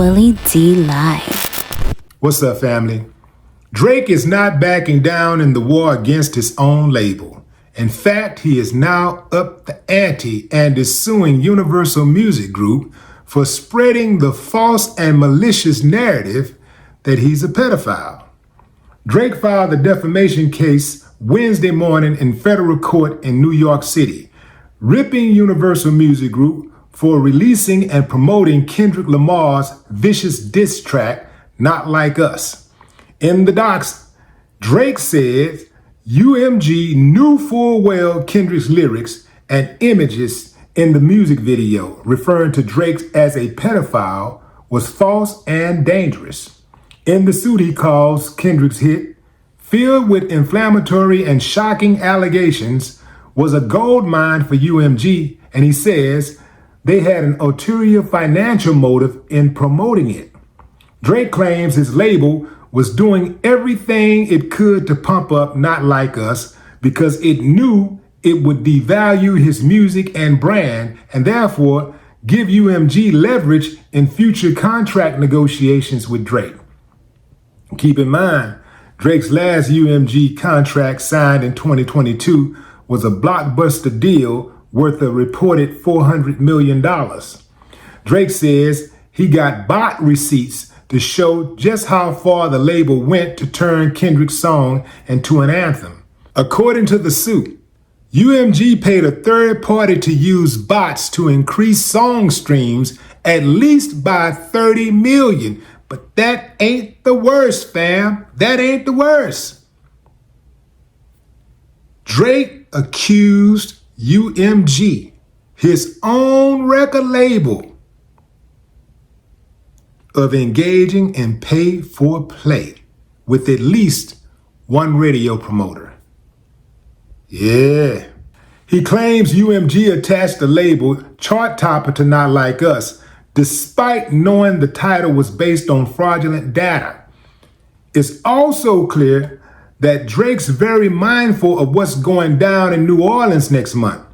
Willie D Live. What's up, family? Drake is not backing down in the war against his own label. In fact, he is now up the ante and is suing Universal Music Group for spreading the false and malicious narrative that he's a pedophile. Drake filed a defamation case Wednesday morning in federal court in New York City, ripping Universal Music Group for releasing and promoting Kendrick Lamar's vicious diss track, Not Like Us. In the docs, Drake said UMG knew full well Kendrick's lyrics and images in the music video, referring to Drake as a pedophile, was false and dangerous. In the suit, he calls Kendrick's hit, filled with inflammatory and shocking allegations, was a gold mine for UMG, and he says they had an ulterior financial motive in promoting it. Drake claims his label was doing everything it could to pump up Not Like Us because it knew it would devalue his music and brand and therefore give UMG leverage in future contract negotiations with Drake. Keep in mind, Drake's last UMG contract signed in 2022 was a blockbuster deal worth a reported $400 million. Drake says he got bot receipts to show just how far the label went to turn Kendrick's song into an anthem. According to the suit, UMG paid a third party to use bots to increase song streams at least by 30 million. But that ain't the worst, fam. That ain't the worst. Drake accused UMG, his own record label, of engaging in pay-for-play with at least one radio promoter. Yeah. He claims UMG attached the label chart topper to Not Like Us, despite knowing the title was based on fraudulent data. It's also clear that Drake's very mindful of what's going down in New Orleans next month.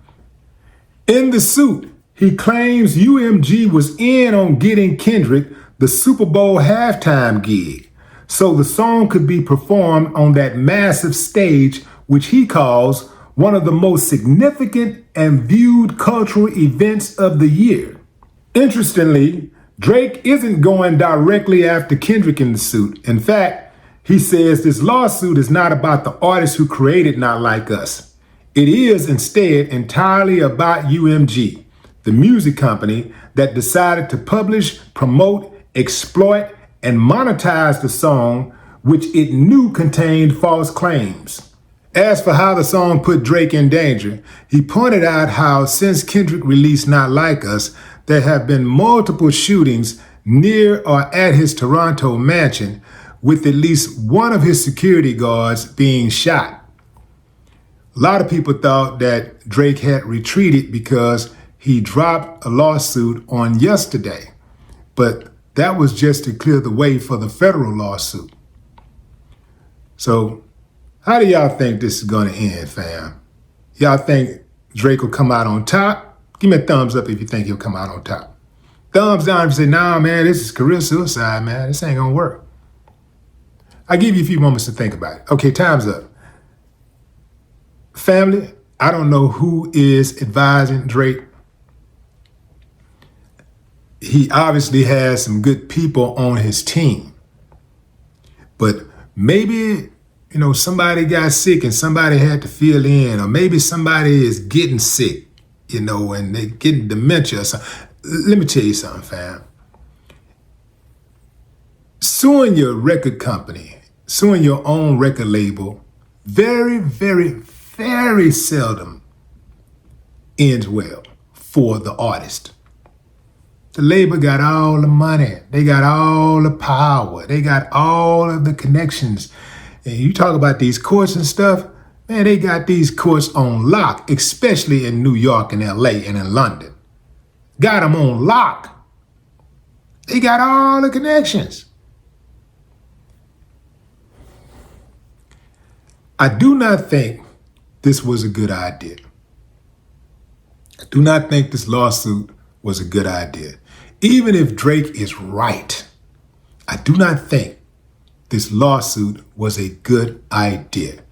In the suit, he claims UMG was in on getting Kendrick the Super Bowl halftime gig, so the song could be performed on that massive stage, which he calls one of the most significant and viewed cultural events of the year. Interestingly, Drake isn't going directly after Kendrick in the suit. In fact, he says this lawsuit is not about the artist who created Not Like Us. It is instead entirely about UMG, the music company that decided to publish, promote, exploit, and monetize the song, which it knew contained false claims. As for how the song put Drake in danger, he pointed out how since Kendrick released Not Like Us, there have been multiple shootings near or at his Toronto mansion, with at least one of his security guards being shot. A lot of people thought that Drake had retreated because he dropped a lawsuit on yesterday, but that was just to clear the way for the federal lawsuit. So, how do y'all think this is gonna end, fam? Y'all think Drake will come out on top? Give me a thumbs up if you think he'll come out on top. Thumbs down if you say, nah, man, this is career suicide, man. This ain't gonna work. I'll give you a few moments to think about it. Okay, time's up. Family, I don't know who is advising Drake. He obviously has some good people on his team, but maybe, somebody got sick and somebody had to fill in, or maybe somebody is getting sick, and they're getting dementia or something. Let me tell you something, fam. Suing your record company, suing your own record label, very, very, very seldom ends well for the artist. The label got all the money. They got all the power. They got all of the connections. And you talk about these courts and stuff, man, they got these courts on lock, especially in New York and LA and in London. Got them on lock. They got all the connections. I do not think this was a good idea. I do not think this lawsuit was a good idea. Even if Drake is right, I do not think this lawsuit was a good idea.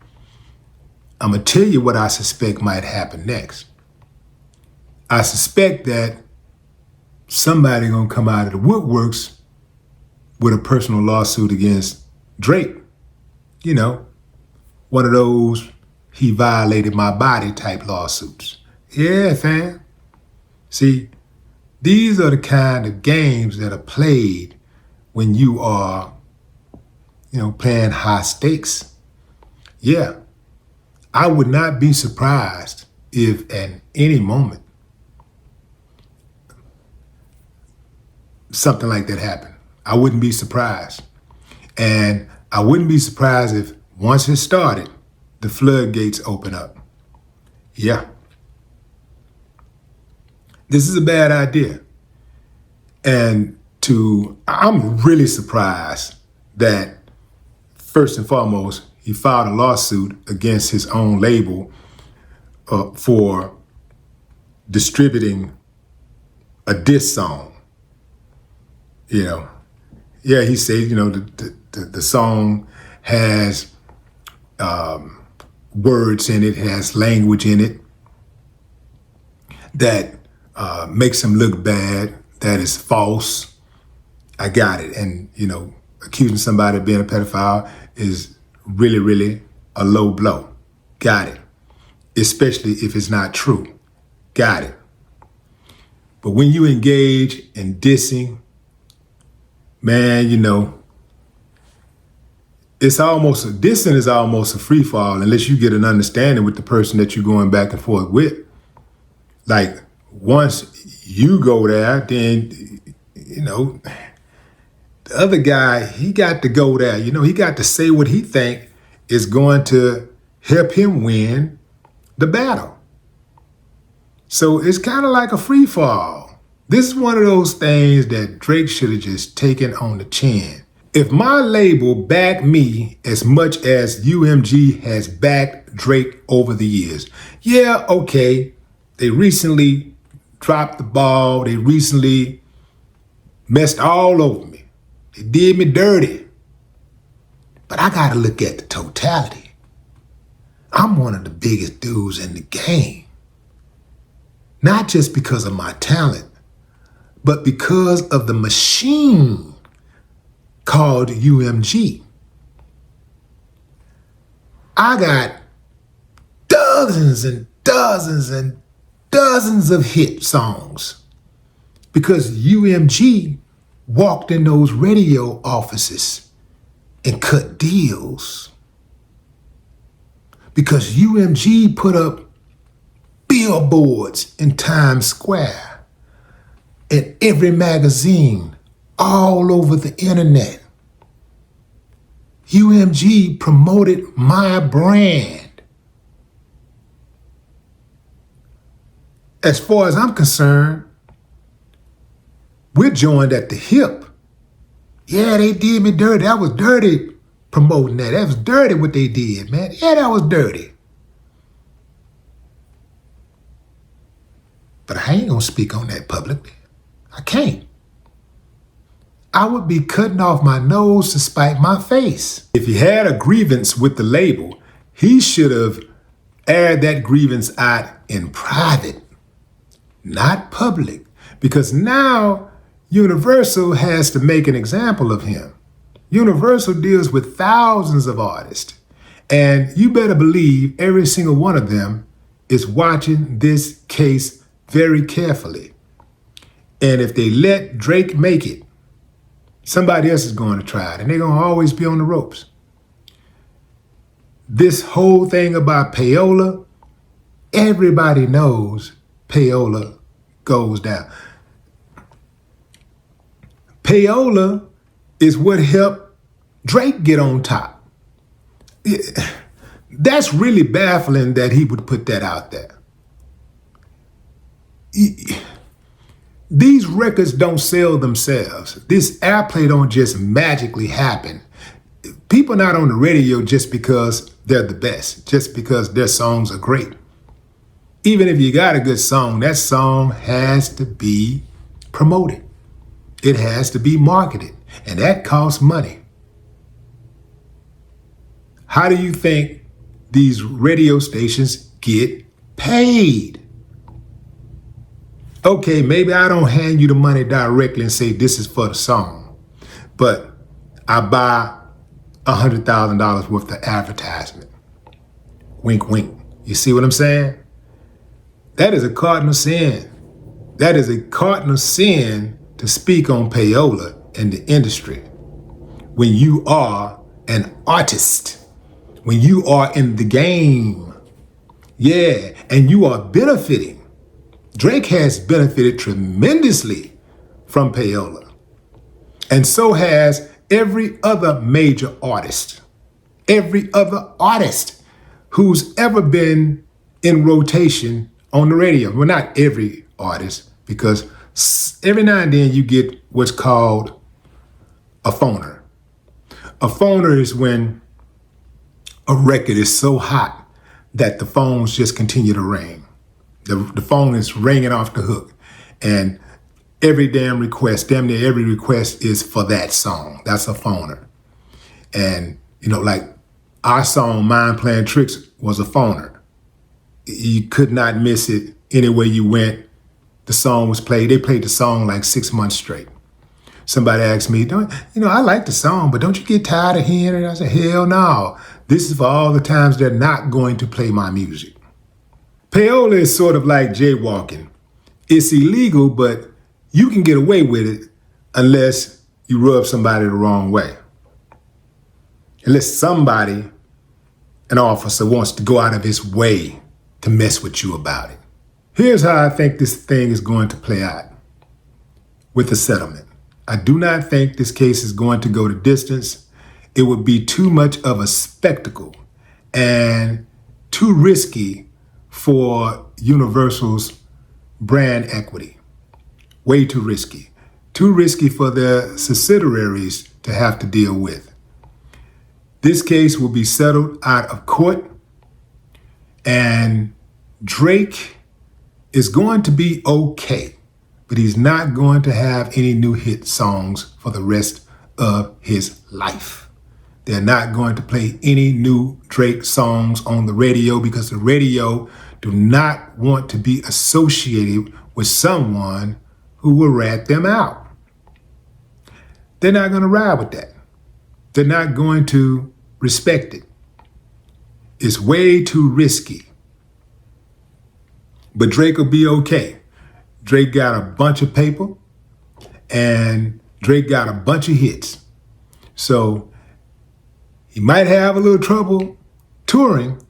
I'm going to tell you what I suspect might happen next. I suspect that somebody going to come out of the woodworks with a personal lawsuit against Drake. You know, one of those he violated my body type lawsuits. Yeah, fam. See, these are the kind of games that are played when you are, playing high stakes. Yeah, I would not be surprised if at any moment something like that happened. I wouldn't be surprised. And I wouldn't be surprised if once it started, the floodgates open up. Yeah. This is a bad idea. And I'm really surprised that, first and foremost, he filed a lawsuit against his own label for distributing a diss song. Yeah, he said, the song has words in it, has language in it that makes him look bad, that is false. I got it. And, accusing somebody of being a pedophile is really, really a low blow. Got it. Especially if it's not true. Got it. But when you engage in dissing, man, dissing is almost a free fall unless you get an understanding with the person that you're going back and forth with. Like, once you go there, then, the other guy, he got to go there. He got to say what he think is going to help him win the battle. So it's kind of like a free fall. This is one of those things that Drake should have just taken on the chin. If my label backed me as much as UMG has backed Drake over the years, yeah, okay, they recently dropped the ball. They recently messed all over me. They did me dirty. But I got to look at the totality. I'm one of the biggest dudes in the game. Not just because of my talent, but because of the machine called UMG. I got dozens and dozens and dozens of hit songs because UMG walked in those radio offices and cut deals. Because UMG put up billboards in Times Square, in every magazine, all over the internet. UMG promoted my brand. As far as I'm concerned, we're joined at the hip. Yeah, they did me dirty. That was dirty promoting that. That was dirty what they did, man. Yeah, that was dirty. But I ain't gonna speak on that publicly. I can't. I would be cutting off my nose to spite my face. If he had a grievance with the label, he should have aired that grievance out in private, not public, because now Universal has to make an example of him. Universal deals with thousands of artists, and you better believe every single one of them is watching this case very carefully. And if they let Drake make it, somebody else is going to try it, and they're going to always be on the ropes. This whole thing about payola, everybody knows payola goes down. Payola is what helped Drake get on top. That's really baffling that he would put that out there. These records don't sell themselves. This airplay don't just magically happen. People not on the radio just because they're the best, just because their songs are great. Even if you got a good song, that song has to be promoted. It has to be marketed, and that costs money. How do you think these radio stations get paid? Okay, maybe I don't hand you the money directly and say this is for the song, but I buy $100,000 worth of advertisement. Wink, wink. You see what I'm saying? That is a cardinal sin. That is a cardinal sin to speak on payola in the industry. When you are an artist, when you are in the game, yeah, and you are benefiting. Drake has benefited tremendously from payola. And so has every other major artist. Every other artist who's ever been in rotation on the radio. Well, not every artist, because every now and then you get what's called a phoner. A phoner is when a record is so hot that the phones just continue to ring. The phone is ringing off the hook, and every damn near every request is for that song. That's a phoner. And, like our song, Mind Playing Tricks, was a phoner. You could not miss it anywhere you went. The song was played. They played the song like 6 months straight. Somebody asked me, I like the song, but don't you get tired of hearing it? I said, hell no. This is for all the times they're not going to play my music. Payola is sort of like jaywalking. It's illegal, but you can get away with it unless you rub somebody the wrong way. Unless somebody, an officer, wants to go out of his way to mess with you about it. Here's how I think this thing is going to play out with the settlement. I do not think this case is going to go the distance. It would be too much of a spectacle and too risky for Universal's brand equity. Way too risky. Too risky for their subsidiaries to have to deal with. This case will be settled out of court, and Drake is going to be okay, but he's not going to have any new hit songs for the rest of his life. They're not going to play any new Drake songs on the radio because the radio do not want to be associated with someone who will rat them out. They're not going to ride with that. They're not going to respect it. It's way too risky. But Drake will be okay. Drake got a bunch of paper and Drake got a bunch of hits. So he might have a little trouble touring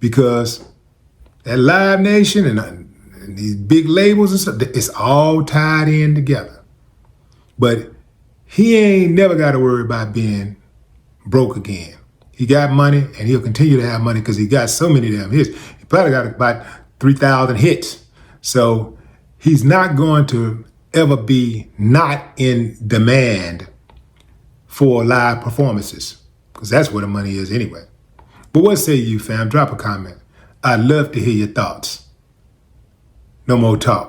because that Live Nation and these big labels and stuff, it's all tied in together. But he ain't never got to worry about being broke again. He got money and he'll continue to have money because he got so many damn hits. He probably got about 3,000 hits. So he's not going to ever be not in demand for live performances because that's where the money is anyway. But what say you, fam? Drop a comment. I'd love to hear your thoughts. No more talk.